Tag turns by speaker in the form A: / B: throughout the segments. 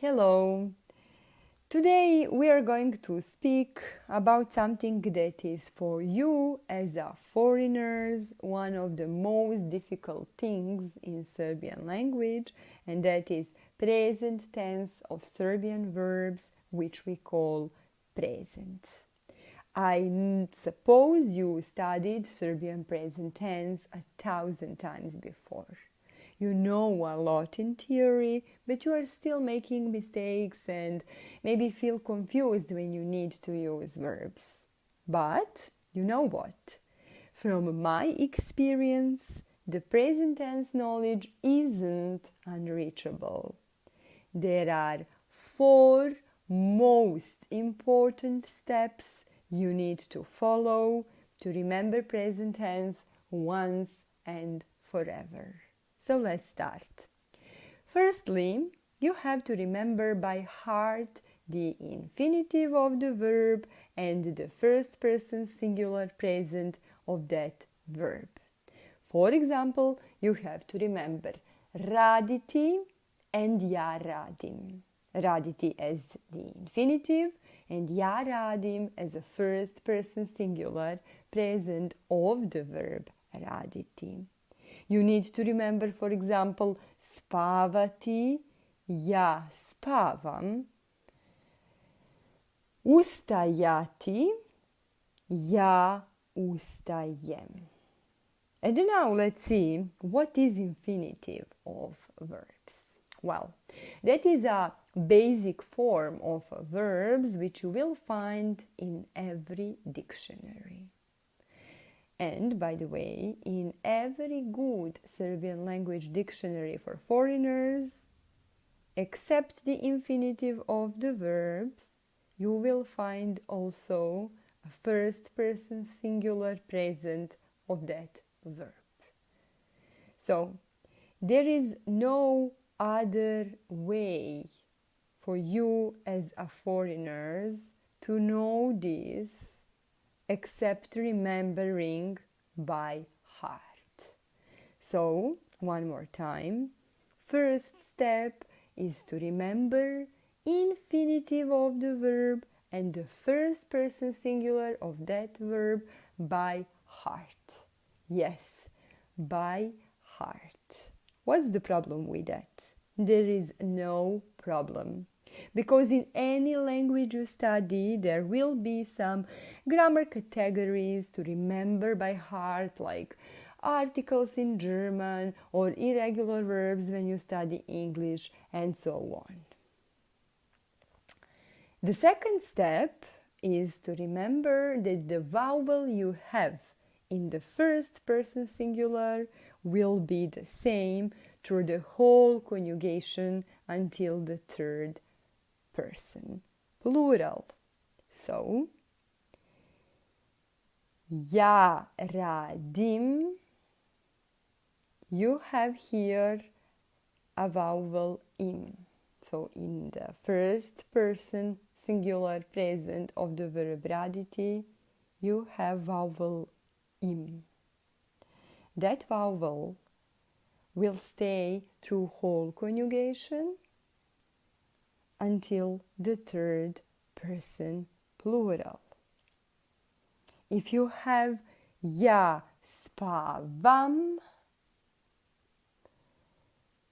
A: Hello! Today we are going to speak about something that is for you as a foreigners one of the most difficult things in Serbian language, and that is present tense of Serbian verbs, which we call present. I suppose you studied Serbian present tense 1,000 times before. You know a lot in theory, but you are still making mistakes and maybe feel confused when you need to use verbs. But you know what? From my experience, the present tense knowledge isn't unreachable. There are 4 most important steps you need to follow to remember present tense once and forever. So let's start. Firstly, you have to remember by heart the infinitive of the verb and the first person singular present of that verb. For example, you have to remember raditi and ja radim. Raditi as the infinitive and ja radim as a first person singular present of the verb raditi. You need to remember, for example, spavati, ja spavam, ustajati, ja ustajem. And now let's see what is infinitive of verbs. Well, that is a basic form of verbs which you will find in every dictionary. And by the way, in every good Serbian language dictionary for foreigners, except the infinitive of the verbs, you will find also a first person singular present of that verb. So, there is no other way for you as a foreigners to know this except remembering by heart. So, one more time. First step is to remember infinitive of the verb and the first person singular of that verb by heart. Yes, by heart. What's the problem with that? There is no problem. Because in any language you study, there will be some grammar categories to remember by heart, like articles in German or irregular verbs when you study English, and so on. The second step is to remember that the vowel you have in the first person singular will be the same through the whole conjugation until the third person plural. So, ja radim, you have here a vowel im. So, in the first person singular present of the verb raditi, you have vowel im. That vowel will stay through whole conjugation until the third person plural. If you have ja spavam,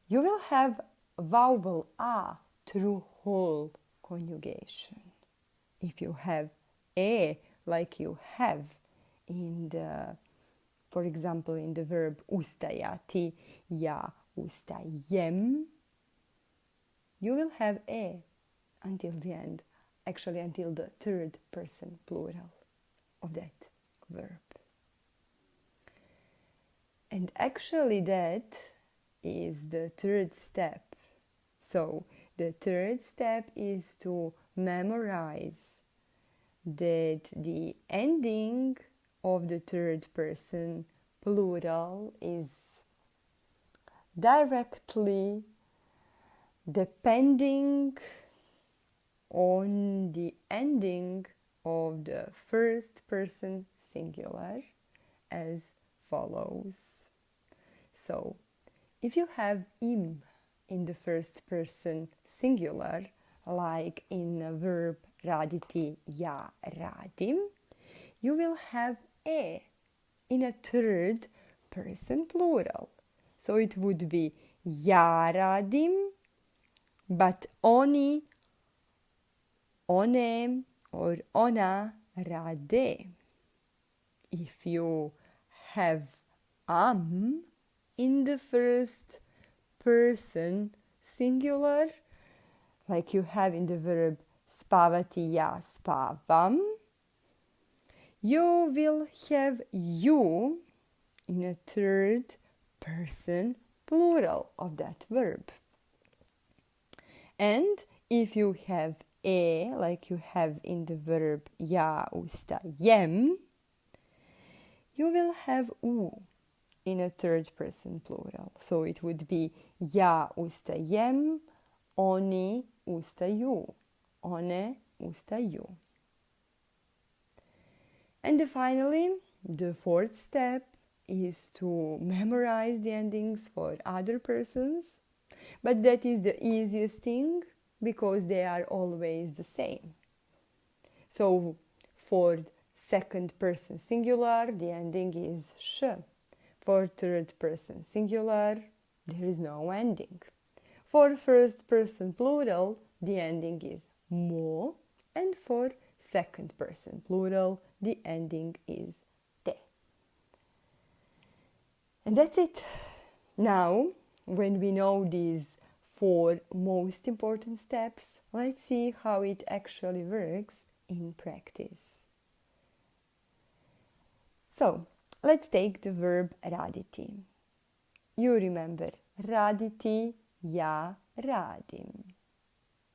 A: you will have vowel a through whole conjugation. If you have e, like you have in the, for example, in the verb ustajati, ja ustajem, you will have e until the end, actually until the third person plural of that verb. And actually that is the third step. So the third step is to memorize that the ending of the third person plural is directly depending on the ending of the first person singular as follows. So, if you have im in the first person singular, like in a verb raditi, ja radim, you will have e in a third person plural. So it would be ja radim, but oni, one, or ona rade. If you have in the first person singular, like you have in the verb spavati, ja spavam, you will have you in a third person plural of that verb. And if you have e, like you have in the verb ja ustajem, you will have u in a third person plural. So it would be ja ustajem, oni ustaju, one ustaju. And finally, the fourth step is to memorize the endings for other persons, but that is the easiest thing because they are always the same. So for second person singular, the ending is sh. For third person singular, there is no ending. For first person plural, the ending is mo, and for second person plural, the ending is te. And that's it. Now, when we know these four most important steps, let's see how it actually works in practice. So, let's take the verb raditi. You remember raditi, ja radim.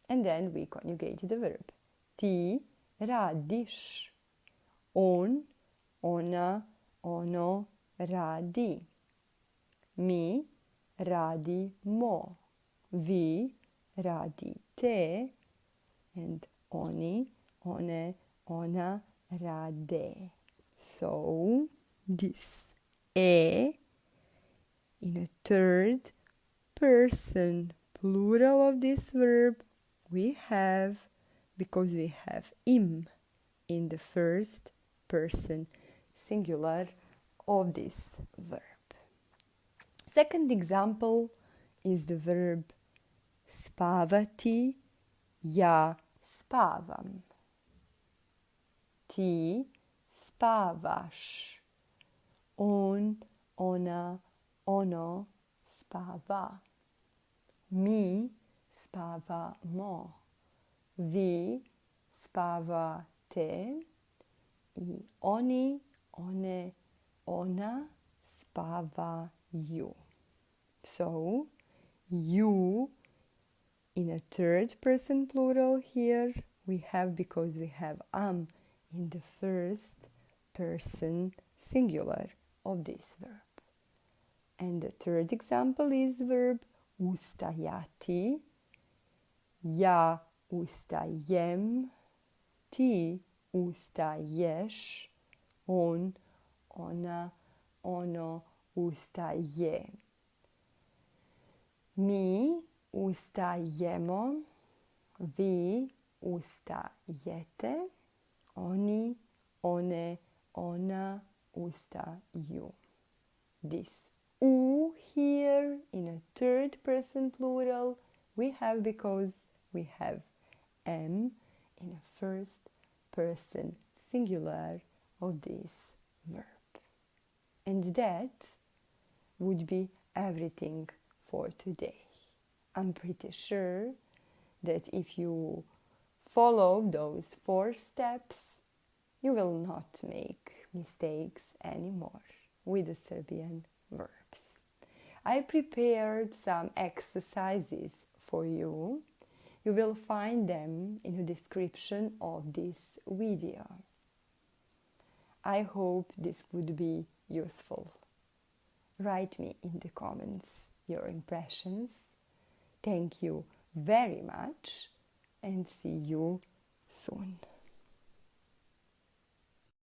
A: And then we conjugate the verb. Ti radiš. On, ona, ono radi. Mi radimo. Vi radite. And oni, one, ona rade. So, this e in a third person plural of this verb we have because we have im in the first person singular of this verb. Second example is the verb spavati, ja spavam. Ti spavaš. On, ona, ono spava. Mi spavamo. Vi spavate. I oni, one, ona spavaju. So, you in a third person plural here we have because we have in the first person singular of this verb. And the third example is verb ustajati. Ja ustajem. Ti ustaješ. On, ona, ono ustaje. Mi ustajemo. Vi ustajete. Oni, one, ona ustaju. This u here in a third person plural we have because we have m in a first person singular of this verb. And that would be everything for today. I'm pretty sure that if you follow those 4 steps, you will not make mistakes anymore with the Serbian verbs. I prepared some exercises for you. You will find them in the description of this video. I hope this would be useful. Write me in the comments your impressions. Thank you very much and see you soon.